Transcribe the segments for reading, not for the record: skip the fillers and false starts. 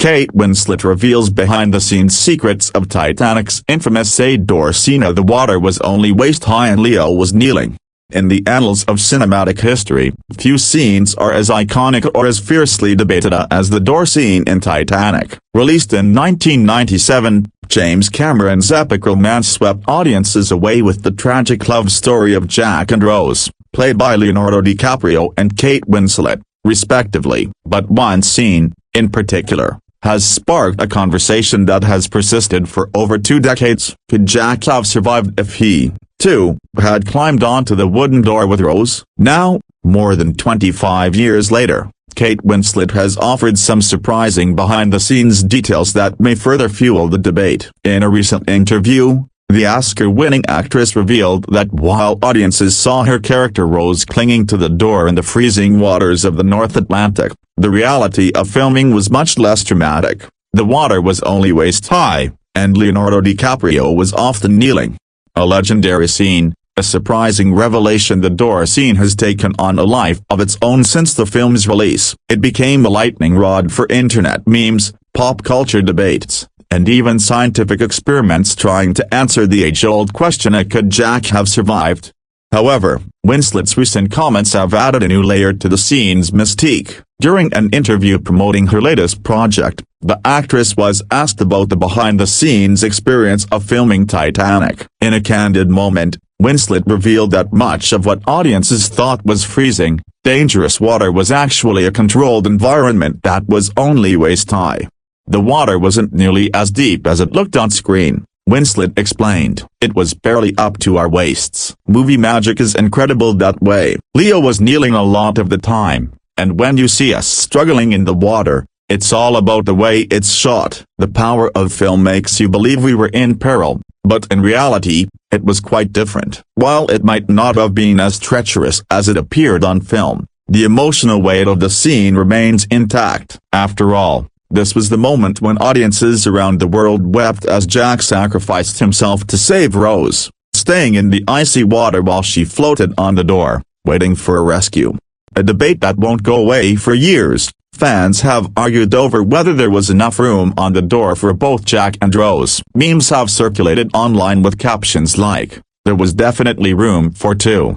Kate Winslet reveals behind-the-scenes secrets of Titanic's infamous door scene. The water was only waist-high and Leo was kneeling. In the annals of cinematic history, few scenes are as iconic or as fiercely debated as the door scene in Titanic. Released in 1997, James Cameron's epic romance swept audiences away with the tragic love story of Jack and Rose, played by Leonardo DiCaprio and Kate Winslet, respectively. But one scene, in particular, has sparked a conversation that has persisted for over 2 decades. Could Jack have survived if he, too, had climbed onto the wooden door with Rose? Now, more than 25 years later, Kate Winslet has offered some surprising behind-the-scenes details that may further fuel the debate. In a recent interview, the Oscar-winning actress revealed that while audiences saw her character Rose clinging to the door in the freezing waters of the North Atlantic, the reality of filming was much less dramatic. The water was only waist-high, and Leonardo DiCaprio was often kneeling. A legendary scene, a surprising revelation. The door scene has taken on a life of its own since the film's release. It became a lightning rod for internet memes, pop culture debates, and even scientific experiments trying to answer the age-old question: could Jack have survived? However, Winslet's recent comments have added a new layer to the scene's mystique. During an interview promoting her latest project, the actress was asked about the behind-the-scenes experience of filming Titanic. In a candid moment, Winslet revealed that much of what audiences thought was freezing, dangerous water was actually a controlled environment that was only waist-high. The water wasn't nearly as deep as it looked on screen, Winslet explained. It was barely up to our waists. Movie magic is incredible that way. Leo was kneeling a lot of the time, and when you see us struggling in the water, it's all about the way it's shot. The power of film makes you believe we were in peril, but in reality, it was quite different. While it might not have been as treacherous as it appeared on film, the emotional weight of the scene remains intact. After all, this was the moment when audiences around the world wept as Jack sacrificed himself to save Rose, staying in the icy water while she floated on the door, waiting for a rescue. A debate that won't go away for years. Fans have argued over whether there was enough room on the door for both Jack and Rose. Memes have circulated online with captions like, "There was definitely room for two,"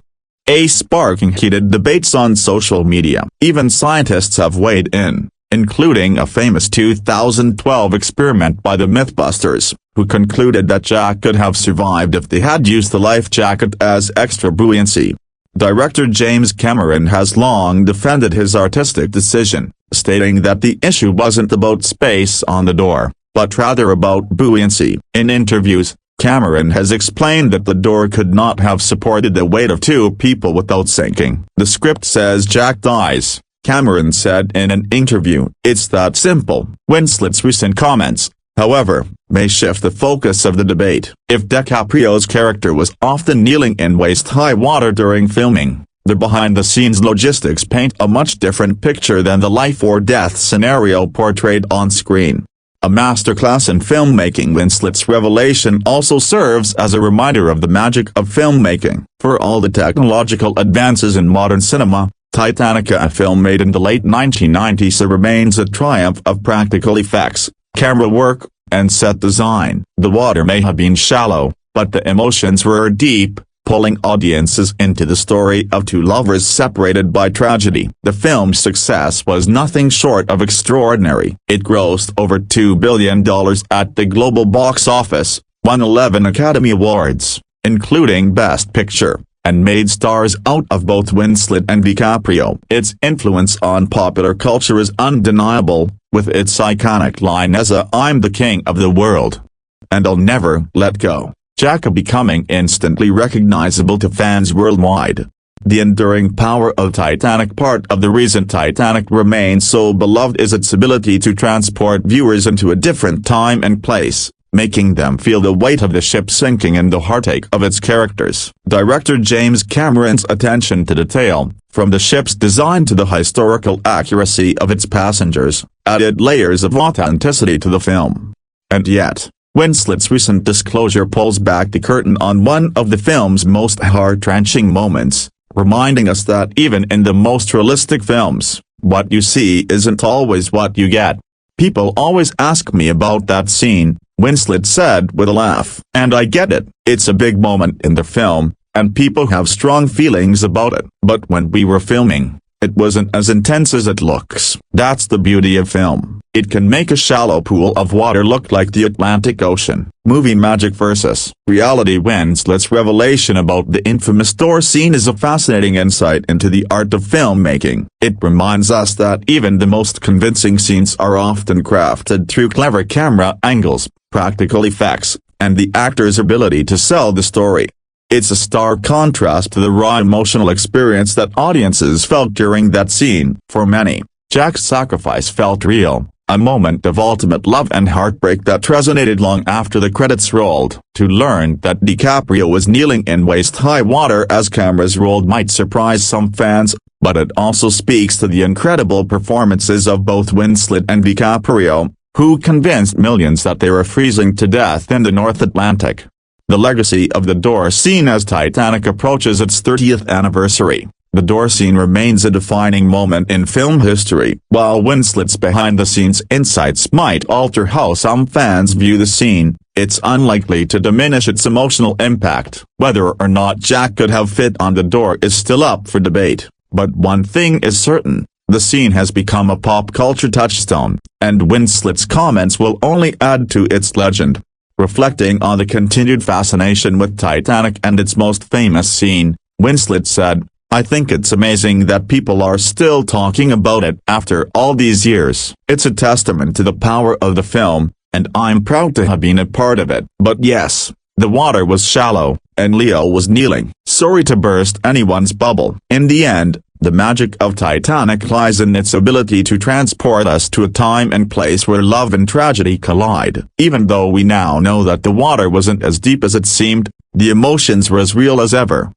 sparking heated debates on social media. Even scientists have weighed in, including a famous 2012 experiment by the Mythbusters, who concluded that Jack could have survived if they had used the life jacket as extra buoyancy. Director James Cameron has long defended his artistic decision, stating that the issue wasn't about space on the door, but rather about buoyancy. In interviews, Cameron has explained that the door could not have supported the weight of 2 people without sinking. The script says Jack dies, Cameron said in an interview. It's that simple. Winslet's recent comments, however, may shift the focus of the debate. If DiCaprio's character was often kneeling in waist-high water during filming, the behind-the-scenes logistics paint a much different picture than the life-or-death scenario portrayed on screen. A masterclass in filmmaking. Winslet's revelation also serves as a reminder of the magic of filmmaking. For all the technological advances in modern cinema, Titanic, a film made in the late 1990s, remains a triumph of practical effects, camera work, and set design. The water may have been shallow, but the emotions were deep, pulling audiences into the story of 2 lovers separated by tragedy. The film's success was nothing short of extraordinary. It grossed over $2 billion at the global box office, won 11 Academy Awards, including Best Picture, and made stars out of both Winslet and DiCaprio. Its influence on popular culture is undeniable, with its iconic line as "I'm the king of the world, and I'll never let go," Jack becoming instantly recognizable to fans worldwide. The enduring power of Titanic. Part of the reason Titanic remains so beloved is its ability to transport viewers into a different time and place, making them feel the weight of the ship sinking and the heartache of its characters. Director James Cameron's attention to detail, from the ship's design to the historical accuracy of its passengers, added layers of authenticity to the film. And yet, Winslet's recent disclosure pulls back the curtain on one of the film's most heart-wrenching moments, reminding us that even in the most realistic films, what you see isn't always what you get. People always ask me about that scene, Winslet said with a laugh. And I get it, it's a big moment in the film, and people have strong feelings about it. But when we were filming, it wasn't as intense as it looks. That's the beauty of film. It can make a shallow pool of water look like the Atlantic Ocean. Movie magic versus reality. Winslet's revelation about the infamous door scene is a fascinating insight into the art of filmmaking. It reminds us that even the most convincing scenes are often crafted through clever camera angles, practical effects, and the actor's ability to sell the story. It's a stark contrast to the raw emotional experience that audiences felt during that scene. For many, Jack's sacrifice felt real, a moment of ultimate love and heartbreak that resonated long after the credits rolled. To learn that DiCaprio was kneeling in waist-high water as cameras rolled might surprise some fans, but it also speaks to the incredible performances of both Winslet and DiCaprio, who convinced millions that they were freezing to death in the North Atlantic. The legacy of the door scene. As Titanic approaches its 30th anniversary, the door scene remains a defining moment in film history. While Winslet's behind-the-scenes insights might alter how some fans view the scene, it's unlikely to diminish its emotional impact. Whether or not Jack could have fit on the door is still up for debate, but one thing is certain: the scene has become a pop culture touchstone, and Winslet's comments will only add to its legend. Reflecting on the continued fascination with Titanic and its most famous scene, Winslet said, "I think it's amazing that people are still talking about it after all these years. It's a testament to the power of the film, and I'm proud to have been a part of it." But yes, the water was shallow, and Leo was kneeling. Sorry to burst anyone's bubble. In the end, the magic of Titanic lies in its ability to transport us to a time and place where love and tragedy collide. Even though we now know that the water wasn't as deep as it seemed, the emotions were as real as ever.